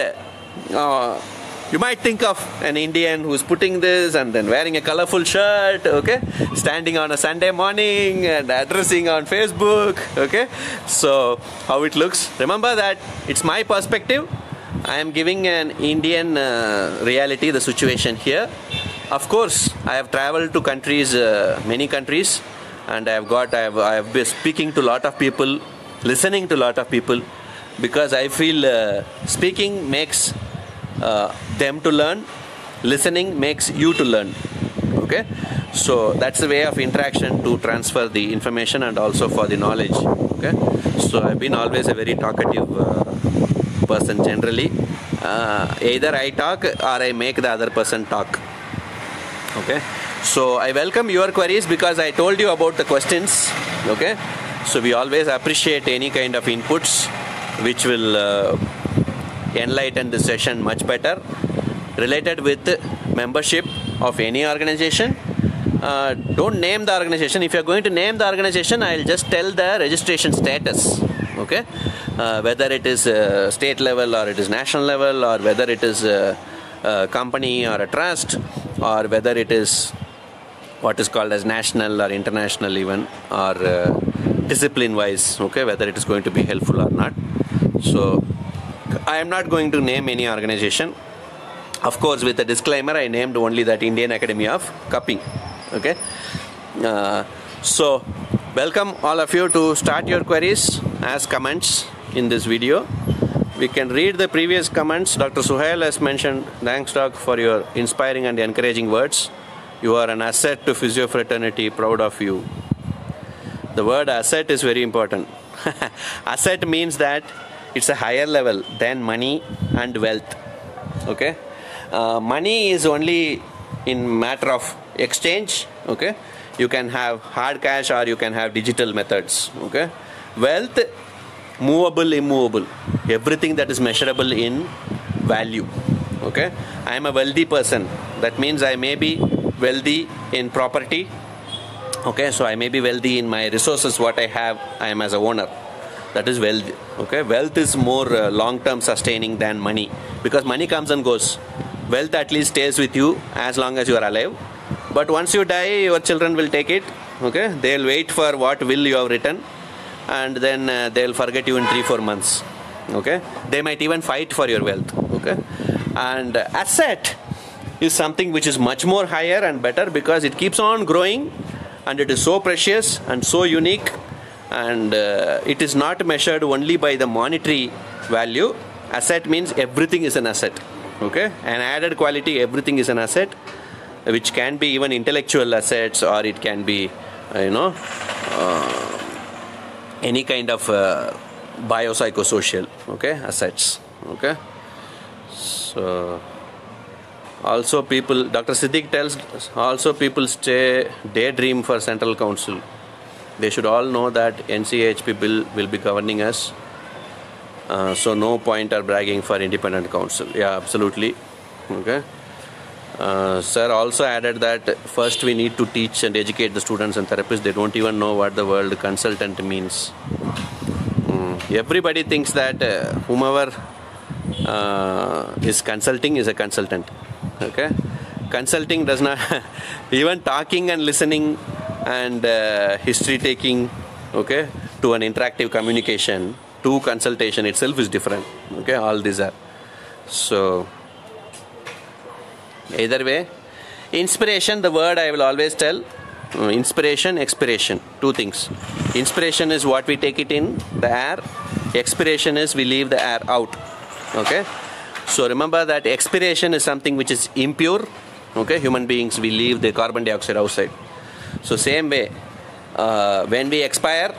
you might think of an Indian who's putting this and then wearing a colorful shirt, okay, standing on a Sunday morning and addressing on Facebook. Okay, so how it looks. Remember that it's my perspective. I am giving an Indian reality, the situation here. Of course, I have traveled to countries, many countries, and I have been speaking to a lot of people, listening to a lot of people, because I feel speaking makes them to learn, listening makes you to learn. Okay, so that's the way of interaction to transfer the information and also for the knowledge. Okay, so I've been always a very talkative person generally. Either I talk or I make the other person talk. Okay, So I welcome your queries because I told you about the questions. Okay, so we always appreciate any kind of inputs which will enlighten the session much better. Related with membership of any organization, don't name the organization. If you are going to name the organization, I'll just tell the registration status. Okay, whether it is state level or it is national level, or whether it is a company or a trust, or whether it is what is called as national or international even, or discipline wise, okay, whether it is going to be helpful or not. So I am not going to name any organization. Of course, with a disclaimer, I named only that Indian Academy of Cupping. Okay, so welcome all of you to start your queries as comments in this video. We can read the previous comments. Dr. Suhail has mentioned, thanks doc for your inspiring and encouraging words. You are an asset to physio fraternity, proud of you. The word asset is very important. Asset means that it's a higher level than money and wealth. Okay, money is only in matter of exchange. Okay, you can have hard cash or you can have digital methods. Okay, wealth, movable, immovable, everything that is measurable in value. Okay, I am a wealthy person. That means I may be wealthy in property. Okay, so I may be wealthy in my resources, what I have, I am as a owner. That is wealth. Okay, wealth is more long-term sustaining than money, because money comes and goes. Wealth at least stays with you as long as you are alive. But once you die, your children will take it. Okay, they'll wait for what will you have written, and then they'll forget you in 3-4 months. Okay, they might even fight for your wealth. Okay, and asset is something which is much more higher and better, because it keeps on growing and it is so precious and so unique, and it is not measured only by the monetary value. Asset means everything is an asset. Okay, an added quality, everything is an asset, which can be even intellectual assets, or it can be any kind of biopsychosocial, okay, assets. Okay, so also people, Dr. Siddiq tells, also people daydream for Central Council. They should all know that NCHP bill will be governing us. So no point or bragging for independent council. Yeah, absolutely. Okay. Sir also added that first we need to teach and educate the students and therapists. They don't even know what the word consultant means. Everybody thinks that whomever is consulting is a consultant. Okay, consulting does not even talking and listening and history taking, okay, to an interactive communication to consultation itself is different. Okay, all these are. So either way, inspiration, the word I will always tell, inspiration, expiration, two things. Inspiration is what we take it in the air, expiration is we leave the air out. Okay, so remember that expiration is something which is impure. Okay, human beings, we leave the carbon dioxide outside. So same way, when we expire,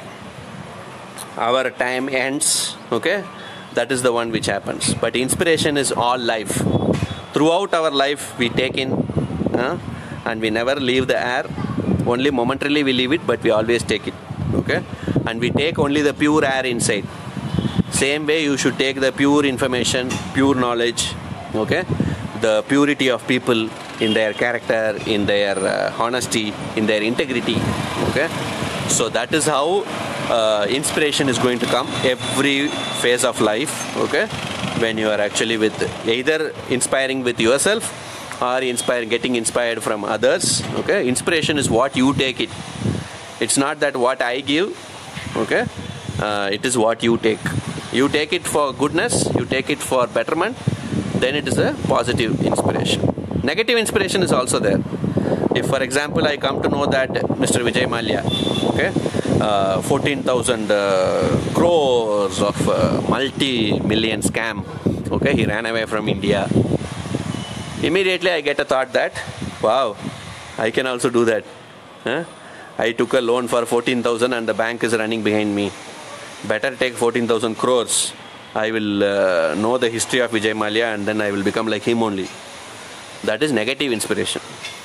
our time ends. Okay, that is the one which happens. But inspiration is all life. Throughout our life we take in, and we never leave the air. Only momentarily we leave it, but we always take it. Okay, and we take only the pure air inside. Same way you should take the pure information, pure knowledge. Okay, the purity of people in their character, in their honesty, in their integrity. Okay, so that is how inspiration is going to come every phase of life. Okay, when you are actually with either inspiring with yourself or getting inspired from others. Okay, inspiration is what you take it. It's not that what I give. Okay, it is what you take. You take it for goodness, you take it for betterment, then it is a positive inspiration. Negative inspiration is also there. If, for example, I come to know that Mr. Vijay Mallya, okay, 14,000 crores of multi-million scam, okay, he ran away from India. Immediately I get a thought that, wow, I can also do that. I took a loan for 14,000 and the bank is running behind me. Better take 14,000 crores. I will know the history of Vijay Mallya and then I will become like him only. That is negative inspiration.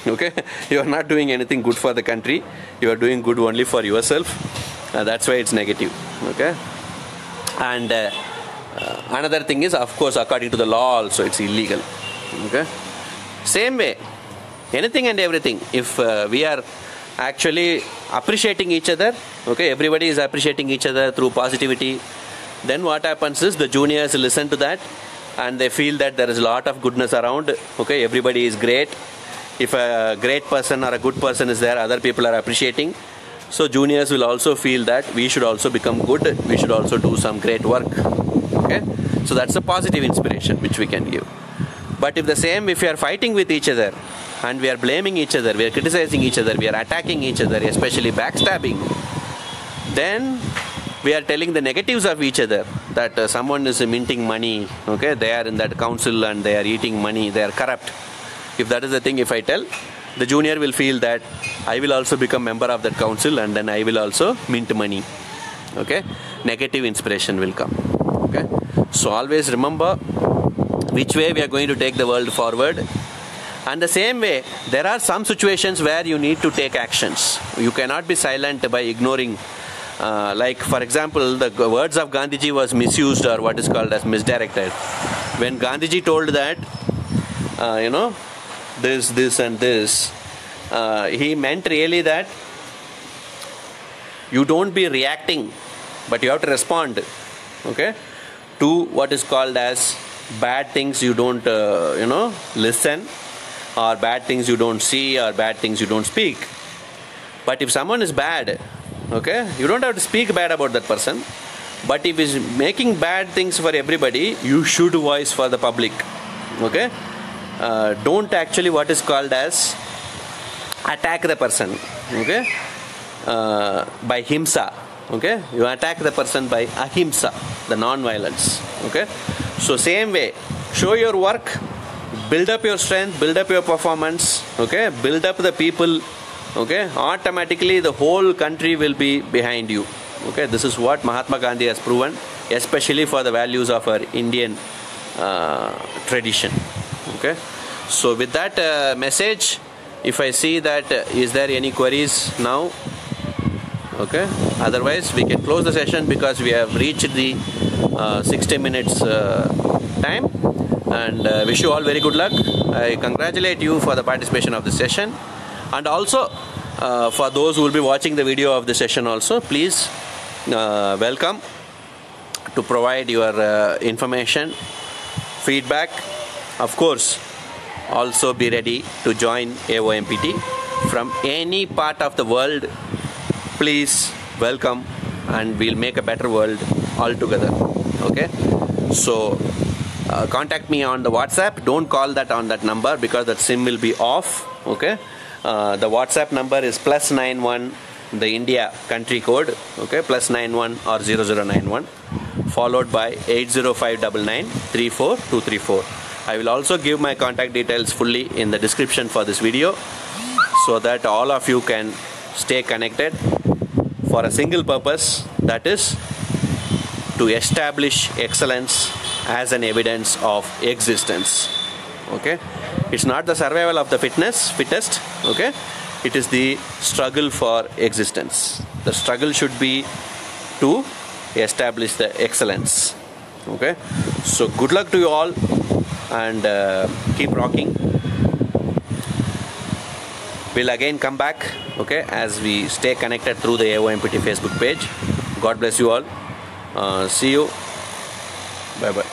Okay, you are not doing anything good for the country. You are doing good only for yourself. That's why it's negative. Okay, and another thing is, of course, according to the law also, it's illegal. Okay, same way, anything and everything. If we are actually appreciating each other, okay, everybody is appreciating each other through positivity, then what happens is the juniors listen to that and they feel that there is a lot of goodness around. Okay, everybody is great. If a great person or a good person is there, other people are appreciating. So juniors will also feel that we should also become good, we should also do some great work. Okay, so that's a positive inspiration which we can give. But if we are fighting with each other and we are blaming each other, we are criticizing each other, we are attacking each other, especially backstabbing, then we are telling the negatives of each other, that someone is minting money, okay, they are in that council and they are eating money, they are corrupt. If that is the thing, if I tell, the junior will feel that I will also become member of that council and then I will also mint money. Okay, negative inspiration will come. Okay, so always remember which way we are going to take the world forward. And the same way, there are some situations where you need to take actions. You cannot be silent by ignoring. Like for example, the words of Gandhiji was misused, or what is called as misdirected. When Gandhiji told that, this and this, he meant really that you don't be reacting, but you have to respond, okay, to what is called as bad things you don't, listen, or bad things you don't see, or bad things you don't speak. But if someone is bad, okay, you don't have to speak bad about that person. But if he's making bad things for everybody, you should voice for the public. Okay, don't actually what is called as attack the person. Okay, by himsa. Okay, you attack the person by ahimsa, the non-violence. Okay, so same way, show your work, build up your strength, build up your performance. Okay, build up the people. Okay, automatically the whole country will be behind you. Okay, this is what Mahatma Gandhi has proven, especially for the values of our Indian tradition. Okay, so with that message, if I see that is there any queries now? Okay, otherwise we can close the session because we have reached the 60 minutes time, and wish you all very good luck. I congratulate you for the participation of the session, and also for those who will be watching the video of the session also, please welcome to provide your information, feedback. Of course, also be ready to join AOMPT from any part of the world. Please welcome, and we'll make a better world all together. Okay, so contact me on the WhatsApp. Don't call that on that number because that SIM will be off. Okay, the WhatsApp number is +91, the India country code. Okay, +91 or 0091, followed by 8059934 I will also give my contact details fully in the description for this video, so that all of you can stay connected for a single purpose, that is to establish excellence as an evidence of existence. Okay, it's not the survival of the fittest. Okay, it is the struggle for existence. The struggle should be to establish the excellence. Okay, so good luck to you all, and keep rocking. We'll again come back, okay, as we stay connected through the AOMPT Facebook page. God bless you all. See you. Bye bye.